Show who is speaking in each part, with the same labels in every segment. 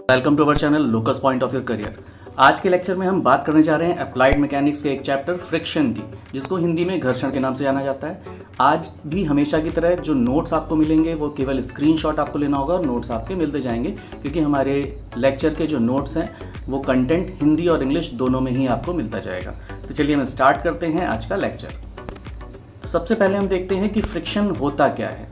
Speaker 1: Welcome to our channel locus point of your career. आज के lecture में हम बात करने जा रहे हैं अप्लाइड मैकेनिक्स के एक चैप्टर फ्रिक्शन की, जिसको हिंदी में घर्षण के नाम से जाना जाता है। आज भी हमेशा की तरह जो नोट्स आपको मिलेंगे वो केवल स्क्रीनशॉट आपको लेना होगा और नोट्स आपके मिलते जाएंगे, क्योंकि हमारे लेक्चर के जो नोट्स हैं वो कंटेंट हिंदी और इंग्लिश दोनों में ही आपको मिलता जाएगा। तो चलिए हम स्टार्ट करते हैं आज का लेक्चर। सबसे पहले हम देखते हैं कि फ्रिक्शन होता क्या है।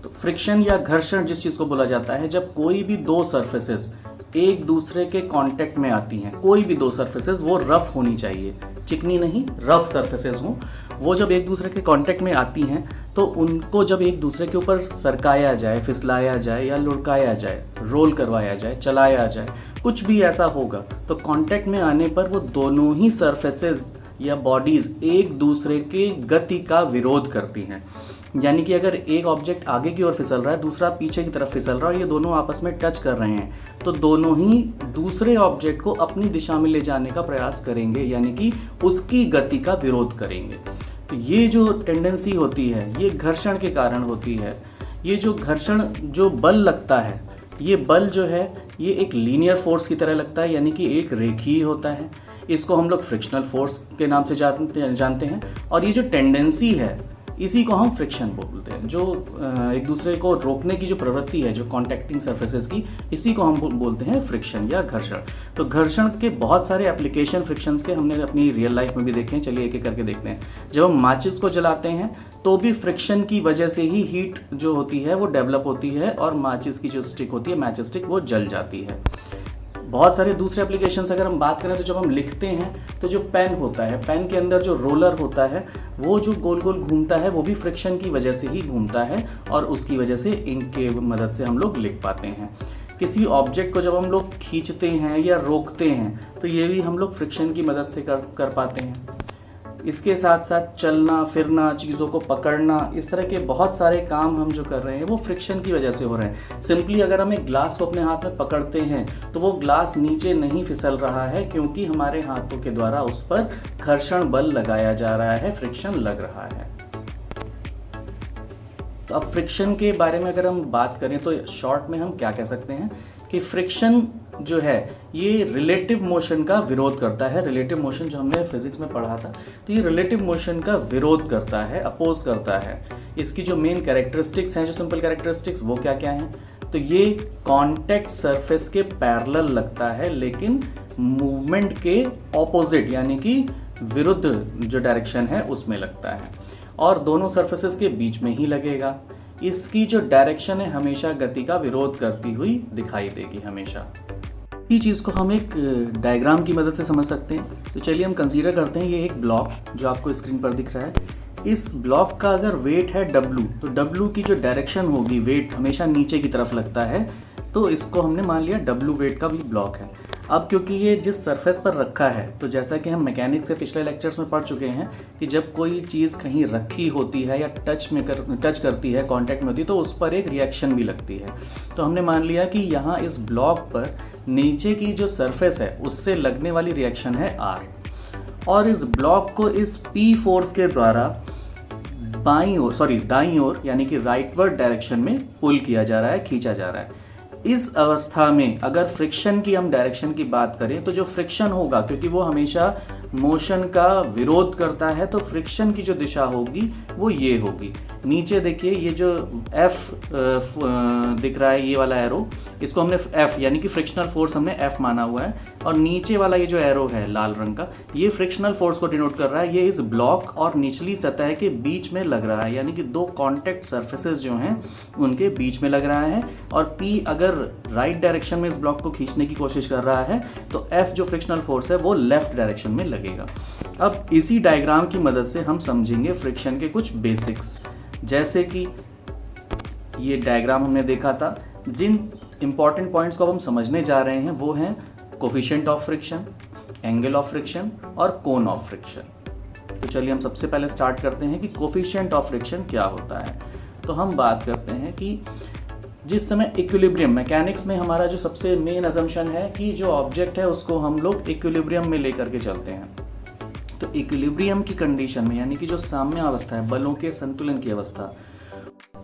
Speaker 1: तो फ्रिक्शन या घर्षण जिस चीज़ को बोला जाता है, जब कोई भी दो सरफेसेस एक दूसरे के कांटेक्ट में आती हैं, कोई भी दो सरफेसेस, वो रफ होनी चाहिए, चिकनी नहीं, रफ सरफेसेस हों, वो जब एक दूसरे के कांटेक्ट में आती हैं तो उनको जब एक दूसरे के ऊपर सरकाया जाए, फिसलाया जाए या लुढ़काया जाए, रोल करवाया जाए, चलाया जाए, कुछ भी ऐसा होगा, तो कांटेक्ट में आने पर वो दोनों ही सरफेसेस या बॉडीज एक दूसरे के गति का विरोध करती हैं। यानी कि अगर एक ऑब्जेक्ट आगे की ओर फिसल रहा है, दूसरा पीछे की तरफ फिसल रहा है, ये दोनों आपस में टच कर रहे हैं, तो दोनों ही दूसरे ऑब्जेक्ट को अपनी दिशा में ले जाने का प्रयास करेंगे, यानी कि उसकी गति का विरोध करेंगे। तो ये जो टेंडेंसी होती है ये घर्षण के कारण होती है। ये जो घर्षण जो बल लगता है, ये बल जो है ये एक लीनियर फोर्स की तरह लगता है, यानी कि एक रेखीय होता है। इसको हम लोग फ्रिक्शनल फोर्स के नाम से जानते हैं। और ये जो टेंडेंसी है इसी को हम फ्रिक्शन बोलते हैं। जो एक दूसरे को रोकने की जो प्रवृत्ति है, जो कॉन्टैक्टिंग सरफेसेस की, इसी को हम बोलते हैं फ्रिक्शन या घर्षण। तो घर्षण के बहुत सारे एप्लीकेशन फ्रिक्शंस के हमने अपनी रियल लाइफ में भी देखे हैं। चलिए एक एक करके देखते हैं। जब हम माचिस को जलाते हैं तो भी फ्रिक्शन की वजह से ही हीट जो होती है वो डेवलप होती है और माचिस की जो स्टिक होती है, मैच स्टिक, वो जल जाती है। बहुत सारे दूसरे एप्लीकेशंस अगर हम बात करें तो जब हम लिखते हैं तो जो पेन होता है, पेन के अंदर जो रोलर होता है वो जो गोल गोल घूमता है, वो भी फ्रिक्शन की वजह से ही घूमता है और उसकी वजह से इंक के मदद से हम लोग लिख पाते हैं। किसी ऑब्जेक्ट को जब हम लोग खींचते हैं या रोकते हैं तो ये भी हम लोग फ्रिक्शन की मदद से कर पाते हैं। इसके साथ साथ चलना फिरना, चीज़ों को पकड़ना, इस तरह के बहुत सारे काम हम जो कर रहे हैं वो फ्रिक्शन की वजह से हो रहे हैं। सिंपली अगर हम एक ग्लास को अपने हाथ में पकड़ते हैं तो वो ग्लास नीचे नहीं फिसल रहा है, क्योंकि हमारे हाथों के द्वारा उस पर घर्षण बल लगाया जा रहा है, फ्रिक्शन लग रहा है। तो अब फ्रिक्शन के बारे में अगर हम बात करें तो शॉर्ट में हम क्या कह सकते हैं कि फ्रिक्शन जो है ये रिलेटिव मोशन का विरोध करता है। रिलेटिव मोशन जो हमने फिजिक्स में पढ़ा था, तो ये रिलेटिव मोशन का विरोध करता है, अपोज करता है। इसकी जो मेन कैरेक्टरिस्टिक्स हैं, जो सिंपल कैरेक्टरिस्टिक्स, वो क्या क्या हैं? तो ये कॉन्टैक्ट सरफेस के पैरेलल लगता है, लेकिन मूवमेंट के ऑपोजिट, यानी कि विरुद्ध जो डायरेक्शन है उसमें लगता है, और दोनों सरफेसेस के बीच में ही लगेगा। इसकी जो डायरेक्शन है हमेशा गति का विरोध करती हुई दिखाई देगी हमेशा। इसी चीज़ को हम एक डायग्राम की मदद से समझ सकते हैं। तो चलिए हम कंसीडर करते हैं ये एक ब्लॉक जो आपको स्क्रीन पर दिख रहा है। इस ब्लॉक का अगर वेट है W, तो W की जो डायरेक्शन होगी, वेट हमेशा नीचे की तरफ लगता है, तो इसको हमने मान लिया W वेट का भी ब्लॉक है। अब क्योंकि ये जिस सरफेस पर रखा है, तो जैसा कि हम मैकेनिक्स के पिछले लेक्चर्स में पढ़ चुके हैं कि जब कोई चीज़ कहीं रखी होती है या टच करती है, कांटेक्ट में होती है, तो उस पर एक रिएक्शन भी लगती है। तो हमने मान लिया कि यहाँ इस ब्लॉक पर नीचे की जो सरफेस है उससे लगने वाली रिएक्शन है R, और इस ब्लॉक को इस P फोर्स के द्वारा दाईं ओर यानी कि राइटवर्ड डायरेक्शन में पुल किया जा रहा है, खींचा जा रहा है। इस अवस्था में अगर फ्रिक्शन की हम डायरेक्शन की बात करें तो जो फ्रिक्शन होगा, क्योंकि वो हमेशा मोशन का विरोध करता है, तो फ्रिक्शन की जो दिशा होगी वो ये होगी। नीचे देखिए ये जो F दिख रहा है, ये वाला एरो, इसको हमने F यानी कि फ्रिक्शनल फोर्स हमने F माना हुआ है, और नीचे वाला ये जो एरो है लाल रंग का, ये फ्रिक्शनल फोर्स को डिनोट कर रहा है। ये इस ब्लॉक और निचली सतह के बीच में लग रहा है, यानी कि दो कॉन्टैक्ट सरफेसेस जो हैं उनके बीच में लग रहा है। और P अगर राइट डायरेक्शन में इस ब्लॉक को खींचने की कोशिश कर रहा है तो F जो फ्रिक्शनल फोर्स है वो लेफ्ट डायरेक्शन में लगेगा। अब इसी डायग्राम की मदद से हम समझेंगे फ्रिक्शन के कुछ बेसिक्स, जैसे कि ये डायग्राम हमने देखा था। जिन इंपॉर्टेंट पॉइंट्स को अब हम समझने जा रहे हैं वो हैं coefficient of friction, angle of friction और कोन ऑफ फ्रिक्शन। तो चलिए हम सबसे पहले स्टार्ट करते हैं कि कोफिशिएंट ऑफ फ्रिक्शन क्या होता है। तो हम बात करते हैं कि जिस समय इक्विलिब्रियम, मैकेनिक्स में हमारा जो सबसे मेन अजम्पशन है कि जो ऑब्जेक्ट है उसको हम लोग इक्विलिब्रियम में लेकर के चलते हैं। तो इक्विलिब्रियम की कंडीशन में, यानी कि जो साम्य अवस्था है, बलों के संतुलन की अवस्था,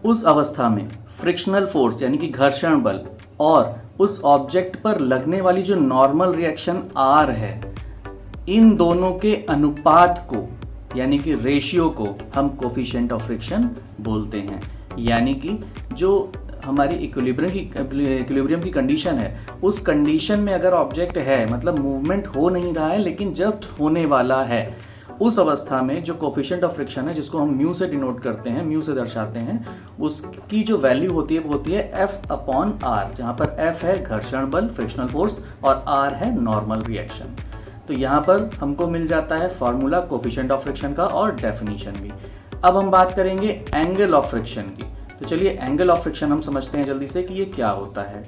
Speaker 1: उस अवस्था में फ्रिक्शनल फोर्स यानी कि घर्षण बल और उस ऑब्जेक्ट पर लगने वाली जो नॉर्मल रिएक्शन आर है, इन दोनों के अनुपात को यानी कि रेशियो को हम कोफिशिएंट ऑफ फ्रिक्शन बोलते हैं। यानी कि जो हमारी इक्विलिब्रियम की कंडीशन है, उस कंडीशन में अगर ऑब्जेक्ट है, मतलब मूवमेंट हो नहीं रहा है लेकिन जस्ट होने वाला है, उस अवस्था में जो कोफिशिएंट ऑफ फ्रिक्शन है, जिसको हम म्यू से डिनोट करते हैं, म्यू से दर्शाते हैं, उसकी जो वैल्यू होती है वो होती है F अपॉन आर, जहाँ पर F है घर्षण बल, फ्रिक्शनल फोर्स, और R है नॉर्मल रिएक्शन। तो यहाँ पर हमको मिल जाता है फॉर्मूला कोफिशिएंट ऑफ फ्रिक्शन का और डेफिनेशन भी। अब हम बात करेंगे एंगल ऑफ फ्रिक्शन की। तो चलिए एंगल ऑफ फ्रिक्शन हम समझते हैं जल्दी से कि ये क्या होता है।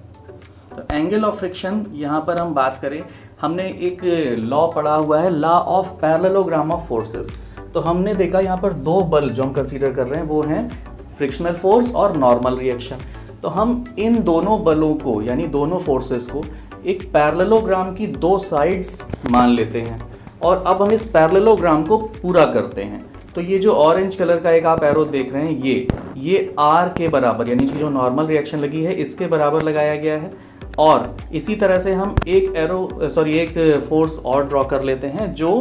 Speaker 1: तो एंगल ऑफ फ्रिक्शन यहाँ पर हम बात करें, हमने एक लॉ पढ़ा हुआ है, law of parallelogram of forces. तो हमने देखा यहाँ पर दो बल जो हम कंसीडर कर रहे हैं वो हैं फ्रिक्शनल फोर्स और नॉर्मल रिएक्शन। तो हम इन दोनों बलों को यानी दोनों फोर्सेस को एक पैरेललोग्राम की दो साइड्स मान लेते हैं और अब हम इस पैरेललोग्राम को पूरा करते हैं। तो ये जो ऑरेंज कलर का एक आप एरो देख रहे हैं, ये आर के बराबर यानी कि जो नॉर्मल रिएक्शन लगी है इसके बराबर लगाया गया है। और इसी तरह से हम एक फोर्स और ड्रॉ कर लेते हैं जो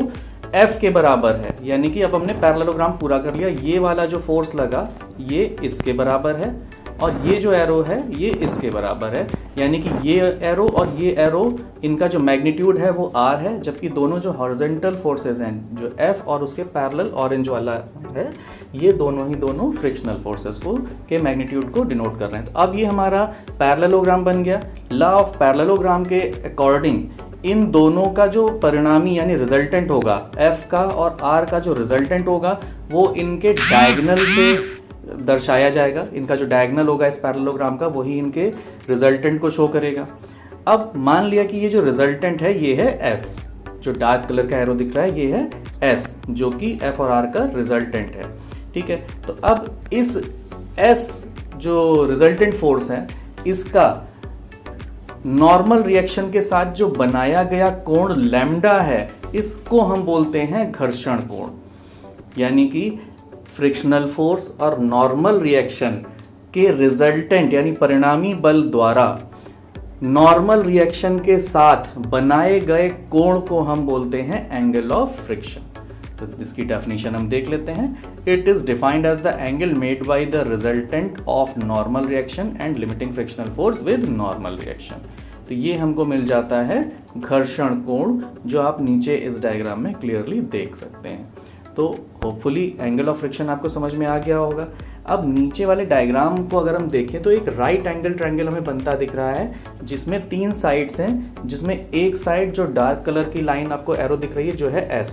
Speaker 1: F के बराबर है, यानी कि अब हमने पैरेललोग्राम पूरा कर लिया। ये वाला जो फोर्स लगा ये इसके बराबर है और ये जो एरो है ये इसके बराबर है, यानी कि ये एरो और ये एरो इनका जो मैग्नीट्यूड है वो R है, जबकि दोनों जो हॉरिजॉन्टल फोर्सेस हैं जो F और उसके पैरेलल ऑरेंज वाला है, ये दोनों फ्रिक्शनल फोर्सेस को के मैग्नीट्यूड को डिनोट कर रहे हैं। तो अब ये हमारा पैरेललोग्राम बन गया। लॉ ऑफ पैरेललोग्राम के अकॉर्डिंग इन दोनों का जो परिणामी यानी रिजल्टेंट होगा, F का और R का जो रिजल्टेंट होगा वो इनके डायगोनल से दर्शाया जाएगा। इनका जो डायगोनल होगा इस पैरेललोग्राम का वही इनके रिजल्टेंट को शो करेगा। अब मान लिया कि ये जो रिजल्टेंट है ये है S, जो डार्क कलर का एरो दिख रहा है ये है S, जो कि F और R का रिजल्टेंट है। ठीक है, तो अब इस S जो रिजल्टेंट फोर्स है इसका नॉर्मल रिएक्शन के साथ जो बनाया गया कोण लैम्डा है इसको हम बोलते हैं घर्षण कोण। यानी कि फ्रिक्शनल फोर्स और नॉर्मल रिएक्शन के रिजल्टेंट यानी परिणामी बल द्वारा नॉर्मल रिएक्शन के साथ बनाए गए कोण को हम बोलते हैं एंगल ऑफ फ्रिक्शन। तो इसकी डेफिनेशन हम देख लेते हैं। It is defined as the angle made by the resultant of normal reaction and limiting frictional force with normal reaction. तो ये हमको मिल जाता है घर्षण कोण, जो आप नीचे इस डायग्राम में क्लियरली देख सकते हैं। तो होपफुली एंगल ऑफ फ्रिक्शन आपको समझ में आ गया होगा। अब नीचे वाले डायग्राम को अगर हम देखें तो एक राइट एंगल ट्रायंगल हमें बनता दिख रहा है जिसमें 3 साइड्स हैं, जिसमें एक साइड जो डार्क कलर की लाइन आपको एरो दिख रही है जो है S,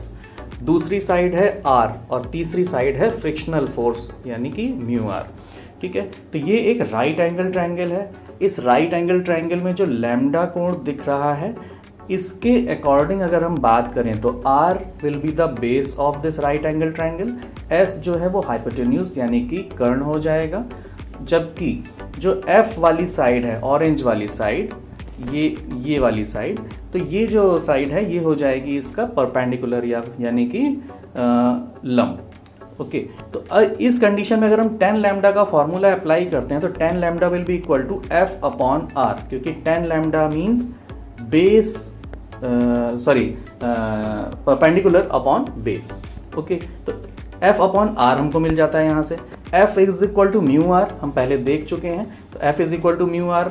Speaker 1: दूसरी साइड है R और तीसरी साइड है फ्रिक्शनल फोर्स यानी कि म्यू R। ठीक है, तो ये एक राइट एंगल ट्रायंगल है। इस राइट एंगल ट्रायंगल में जो लैम्डा कोण दिख रहा है इसके अकॉर्डिंग अगर हम बात करें तो R will be the base of this right angle triangle, S जो है वो हाइपोटेन्यूज यानी कि कर्ण हो जाएगा, जबकि जो F वाली साइड है ऑरेंज वाली साइड, ये वाली साइड, तो ये जो साइड है ये हो जाएगी इसका परपेंडिकुलर यानी कि लंब। ओके, तो इस कंडीशन में अगर हम 10 लैम्डा का फॉर्मूला अप्लाई करते हैं तो 10 lambda will be equal to F upon R, क्योंकि 10 lambda means base perpendicular upon base. Okay, तो F अपॉन R हमको मिल जाता है यहाँ से। F is equal to mu R हम पहले देख चुके हैं, तो F is equal to mu R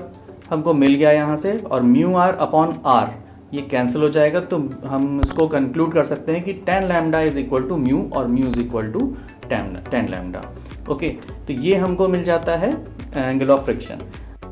Speaker 1: हमको मिल गया यहाँ से, और म्यू R अपॉन R ये कैंसिल हो जाएगा, तो हम इसको कंक्लूड कर सकते हैं कि 10 lambda is equal to mu और mu is equal to 10 lambda. Okay, तो ये हमको मिल जाता है एंगल ऑफ फ्रिक्शन।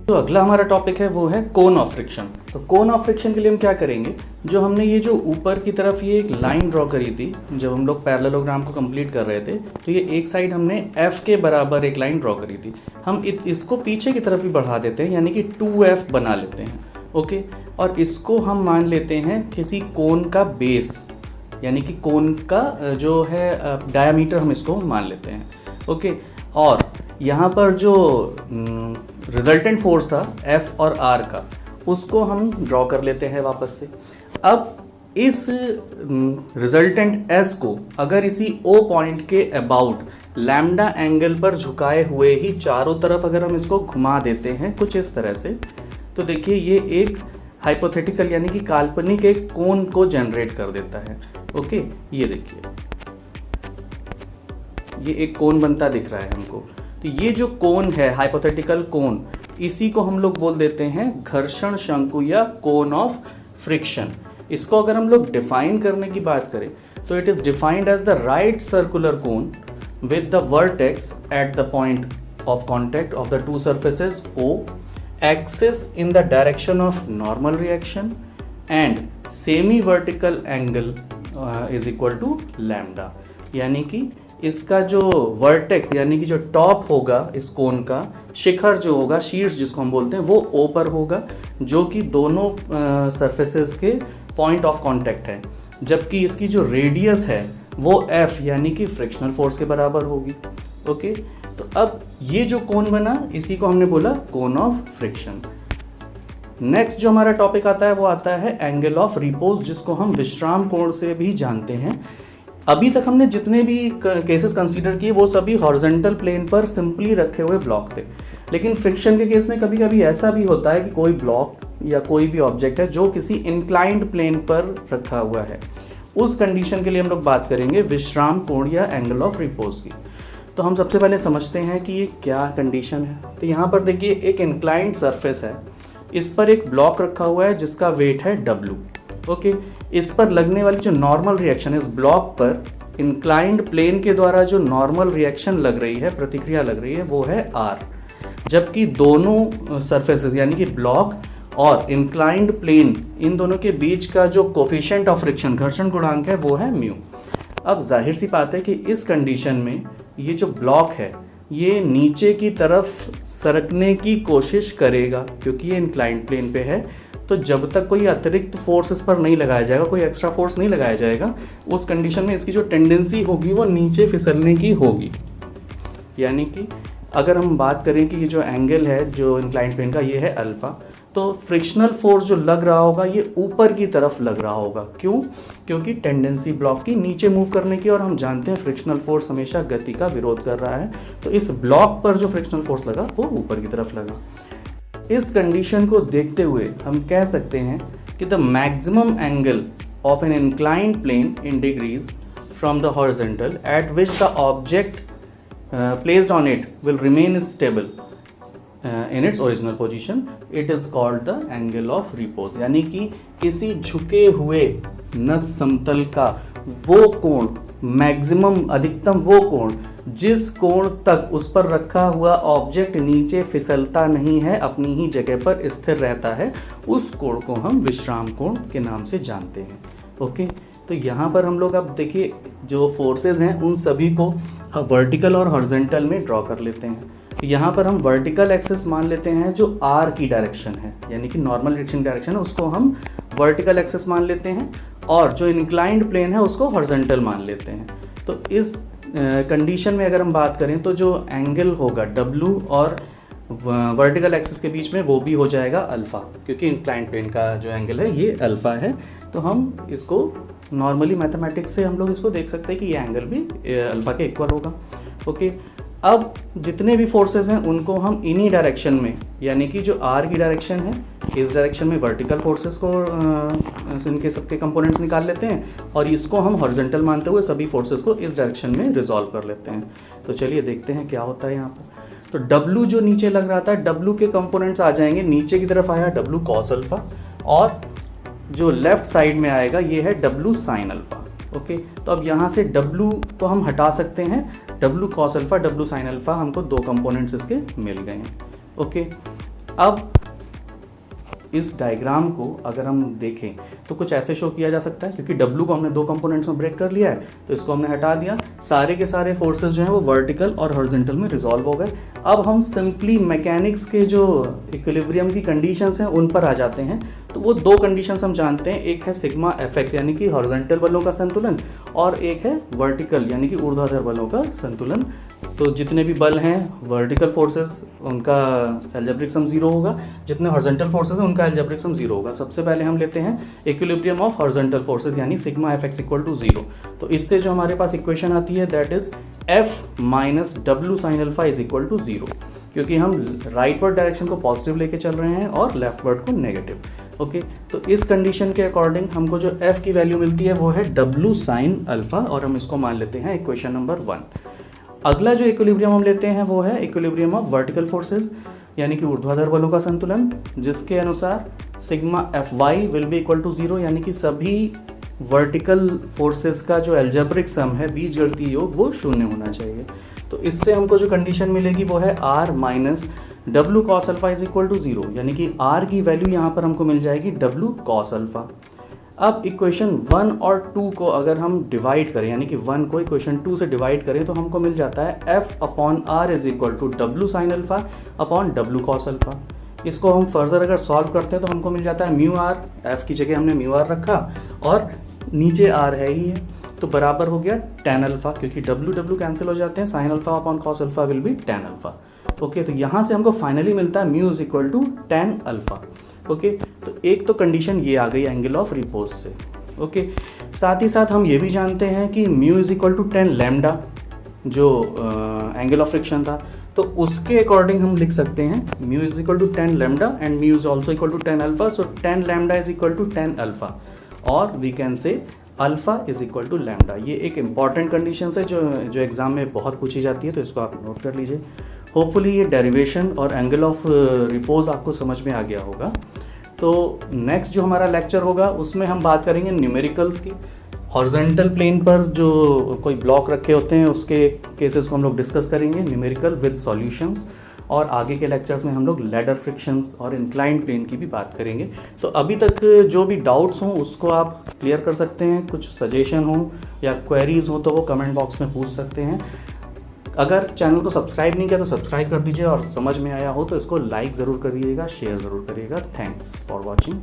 Speaker 1: तो अगला हमारा टॉपिक है वो है कोन ऑफ फ्रिक्शन। तो कोन ऑफ फ्रिक्शन के लिए हम क्या करेंगे, जो हमने ये जो ऊपर की तरफ ये एक लाइन ड्रॉ करी थी जब हम लोग पैरेललोग्राम को कंप्लीट कर रहे थे, तो ये एक साइड हमने F के बराबर एक लाइन ड्रॉ करी थी, हम इसको पीछे की तरफ भी बढ़ा देते हैं यानी कि 2F बना लेते हैं। ओके, और इसको हम मान लेते हैं किसी कोन का बेस यानी कि कोन का जो है डायामीटर हम इसको मान लेते हैं। ओके, और यहाँ पर जो रिजल्टेंट फोर्स था F और R का उसको हम ड्रॉ कर लेते हैं वापस से। अब इस रिजल्टेंट S को अगर इसी O पॉइंट के अबाउट लैम्डा एंगल पर झुकाए हुए ही चारों तरफ अगर हम इसको घुमा देते हैं कुछ इस तरह से, तो देखिए ये एक हाइपोथेटिकल यानी कि काल्पनिक एक कोण को जनरेट कर देता है। ओके, ये देखिए ये एक कोण बनता दिख रहा है हमको। तो ये जो कोण है हाइपोथेटिकल कोण, इसी को हम लोग बोल देते हैं घर्षण शंकु या कोन ऑफ फ्रिक्शन। इसको अगर हम लोग डिफाइन करने की बात करें तो it is defined as the right circular cone with the vertex at the point of contact of the two surfaces O, axis in the direction of normal reaction and semi-vertical angle is equal to lambda। यानी कि इसका जो vertex यानी कि जो top होगा इस कोन का, शिखर जो होगा, शीर्ष जिसको हम बोलते हैं, वो O पर होगा जो कि दोनों सरफेसेस के पॉइंट ऑफ कांटेक्ट है, जबकि इसकी जो रेडियस है वो F यानी कि फ्रिक्शनल फोर्स के बराबर होगी। ओके, तो अब ये जो कोण बना इसी को हमने बोला कोन ऑफ फ्रिक्शन। नेक्स्ट जो हमारा टॉपिक आता है वो आता है एंगल ऑफ रिपोज, जिसको हम विश्राम कोण से भी जानते हैं। अभी तक हमने जितने भी केसेस कंसीडर किए वो सभी हॉरिजॉन्टल प्लेन पर सिंपली रखे हुए ब्लॉक थे, लेकिन फ्रिक्शन के केस में कभी कभी ऐसा भी होता है कि कोई ब्लॉक या कोई भी ऑब्जेक्ट है जो किसी इंक्लाइंड प्लेन पर रखा हुआ है। उस कंडीशन के लिए हम लोग बात करेंगे विश्राम कोण या एंगल ऑफ रिपोज की। तो हम सबसे पहले समझते हैं कि ये क्या कंडीशन है। तो यहाँ पर देखिए एक इंक्लाइंड सरफेस है, इस पर एक ब्लॉक रखा हुआ है जिसका वेट है W। ओके, इस पर लगने वाली जो नॉर्मल रिएक्शन है, इस ब्लॉक पर इंक्लाइंड प्लेन के द्वारा जो नॉर्मल रिएक्शन लग रही है, प्रतिक्रिया लग रही है, वो है R। जबकि दोनों सरफेसेस यानी कि ब्लॉक और इंक्लाइंड प्लेन, इन दोनों के बीच का जो कोफिशिएंट ऑफ फ्रिक्शन, घर्षण गुणांक है, वो है म्यू। अब जाहिर सी बात है कि इस कंडीशन में ये जो ब्लॉक है ये नीचे की तरफ सरकने की कोशिश करेगा, क्योंकि ये इंक्लाइंड प्लेन पे है। तो जब तक कोई अतिरिक्त फोर्स इस पर नहीं लगाया जाएगा, कोई एक्स्ट्रा फोर्स नहीं लगाया जाएगा, उस कंडीशन में इसकी जो टेंडेंसी होगी वो नीचे फिसलने की होगी। यानी कि अगर हम बात करें कि ये जो एंगल है जो इंक्लाइंड प्लेन का, ये है अल्फा, तो फ्रिक्शनल फोर्स जो लग रहा होगा ये ऊपर की तरफ लग रहा होगा। क्यों? क्योंकि टेंडेंसी ब्लॉक की नीचे मूव करने की, और हम जानते हैं फ्रिक्शनल फोर्स हमेशा गति का विरोध कर रहा है। तो इस ब्लॉक पर जो फ्रिक्शनल फोर्स लगा वो ऊपर की तरफ लगा। इस कंडीशन को देखते हुए हम कह सकते हैं कि the maximum angle of an inclined plane in degrees from the horizontal at which the object placed on it will remain stable in its original position, it is called the angle of repose। यानी कि किसी झुके हुए नत समतल का वो कोण, मैक्सिमम अधिकतम वो कोण जिस कोण तक उस पर रखा हुआ ऑब्जेक्ट नीचे फिसलता नहीं है, अपनी ही जगह पर स्थिर रहता है, उस कोण को हम विश्राम कोण के नाम से जानते हैं। ओके, तो यहाँ पर हम लोग अब देखिए जो फोर्सेस हैं उन सभी को वर्टिकल और हॉरिजॉन्टल में ड्रॉ कर लेते हैं। यहाँ पर हम वर्टिकल एक्सिस मान लेते हैं जो R की डायरेक्शन है, यानी कि नॉर्मल रिएक्शन डायरेक्शन है, उसको हम वर्टिकल एक्सिस मान लेते हैं, और जो इंक्लाइंड प्लेन है उसको हॉरिजॉन्टल मान लेते हैं। तो इस कंडीशन में अगर हम बात करें तो जो एंगल होगा W और वर्टिकल एक्सिस के बीच में वो भी हो जाएगा अल्फा, क्योंकि इंक्लाइंड प्लेन का जो एंगल है ये अल्फा है। तो हम इसको नॉर्मली मैथमेटिक्स से हम लोग इसको देख सकते हैं कि ये एंगल भी अल्फा के इक्वल होगा। ओके, अब जितने भी फोर्सेस हैं उनको हम इन्हीं डायरेक्शन में, यानी कि जो R की डायरेक्शन है, इस डायरेक्शन में वर्टिकल फोर्सेस को इनके सबके कंपोनेंट्स निकाल लेते हैं, और इसको हम हॉरिजॉन्टल मानते हुए सभी फोर्सेस को इस डायरेक्शन में रिजॉल्व कर लेते हैं। तो चलिए देखते हैं क्या होता है यहाँ पर। तो W जो नीचे लग रहा था, W के कंपोनेंट्स आ जाएंगे, नीचे की तरफ आया W cos अल्फा, और जो लेफ्ट साइड में आएगा ये है W sin अल्फा। ओके, तो अब यहाँ से W को हम हटा सकते हैं, W cos alpha, W sin alpha, हमको दो कंपोनेंट्स इसके मिल गए हैं। ओके, अब इस डायग्राम को अगर हम देखें तो कुछ ऐसे शो किया जा सकता है, क्योंकि W को हमने दो कंपोनेंट्स में ब्रेक कर लिया है तो इसको हमने हटा दिया, सारे के सारे फोर्सेस जो हैं वो वर्टिकल और हॉरिजॉन्टल में रिजॉल्व हो गए। अब हम सिंपली मैकेनिक्स के जो इक्विलिब्रियम की कंडीशंस हैं उन पर आ जाते हैं। तो वो दो कंडीशंस हम जानते हैं, एक है सिग्मा एफएक्स यानी कि हॉरिजॉन्टल बलों का संतुलन, और एक है वर्टिकल यानी कि ऊर्ध्वाधर बलों का संतुलन। तो जितने भी बल हैं वर्टिकल फोर्सेस उनका अलजेब्रिक सम 0 होगा, जितने हॉरिजॉन्टल फोर्सेस हैं उनका अलजेब्रिक सम 0 होगा। सबसे पहले हम लेते हैं इक्विलिब्रियम ऑफ हॉरिजॉन्टल फोर्सेस यानी सिग्मा एफएक्स इक्वल टू 0। तो इससे जो हमारे पास इक्वेशन आती है that is F minus W sin alpha is equal to 0। क्योंकि हम राइटवर्ड डायरेक्शन को पॉजिटिव लेके चल रहे हैं और लेफ्टवर्ड को नेगेटिव। ओके, तो इस कंडीशन के अकॉर्डिंग हमको जो f की वैल्यू मिलती है वो है W साइन अल्फा, और हम इसको मान लेते हैं इक्वेशन नंबर 1। अगला जो इक्विलिब्रियम हम लेते हैं वो है इक्विलिब्रियम ऑफ वर्टिकल फोर्सेस, यानी कि ऊर्ध्वाधर बलों का संतुलन, जिसके अनुसार sigma Fy will be equal to 0, यानी कि सभी वर्टिकल फोर्सेस का जो एल्जेब्रिक सम है, बीजगणितीय योग, वो शून्य होना चाहिए। तो इससे हमको जो कंडीशन मिलेगी वो है r minus W cos alpha is equal to 0, यानी कि r की वैल्यू यहाँ पर हमको मिल जाएगी W cos अल्फा। अब इक्वेशन 1 और 2 को अगर हम डिवाइड करें, यानी कि 1 को इक्वेशन 2 से डिवाइड करें, तो हमको मिल जाता है f upon r is equal to W sine alpha upon W cos alpha. इसको हम फर्दर अगर सॉल्व करते हैं तो हमको मिल जाता है म्यू r, f की जगह हमने म्यू r रखा और नीचे r है ही है, तो बराबर हो गया tan अल्फा, क्योंकि W कैंसिल हो जाते हैं, sine alpha upon cos alpha will be tan alpha. Okay, तो यहाँ से हमको फाइनली मिलता है mu is equal to tan alpha. Okay, तो एक तो कंडीशन ये आ गई एंगल ऑफ रिपोज से। ओके, साथ ही साथ हम ये भी जानते हैं कि mu is equal to tan lambda, जो एंगल ऑफ फ्रिक्शन था, तो उसके अकॉर्डिंग हम लिख सकते हैं mu is equal to tan lambda and mu is also equal to tan alpha, so tan lambda is equal to tan alpha, और we can say alpha is equal to lambda. ये एक important condition है जो exam में बहुत पूछी जाती है, तो इसको आप नोट कर लीजिए। होपफुली ये डेरिवेशन और एंगल ऑफ रिपोज आपको समझ में आ गया होगा। तो नेक्स्ट जो हमारा लेक्चर होगा उसमें हम बात करेंगे न्यूमेरिकल्स की। हॉरिजॉन्टल प्लेन पर जो कोई ब्लॉक रखे होते हैं उसके केसेस को हम लोग डिस्कस करेंगे, न्यूमेरिकल विद सॉल्यूशंस, और आगे के लेक्चर्स में हम लोग लैडर फ्रिक्शंस और इंक्लाइंड प्लेन की भी बात करेंगे। तो अभी तक जो भी डाउट्स हों उसको आप क्लियर कर सकते हैं, कुछ सजेशन हो या क्वेरीज हो तो वो कमेंट बॉक्स में पूछ सकते हैं। अगर चैनल को सब्सक्राइब नहीं किया तो सब्सक्राइब कर दीजिए, और समझ में आया हो तो इसको लाइक ज़रूर करिएगा, शेयर ज़रूर करिएगा। Thanks for watching.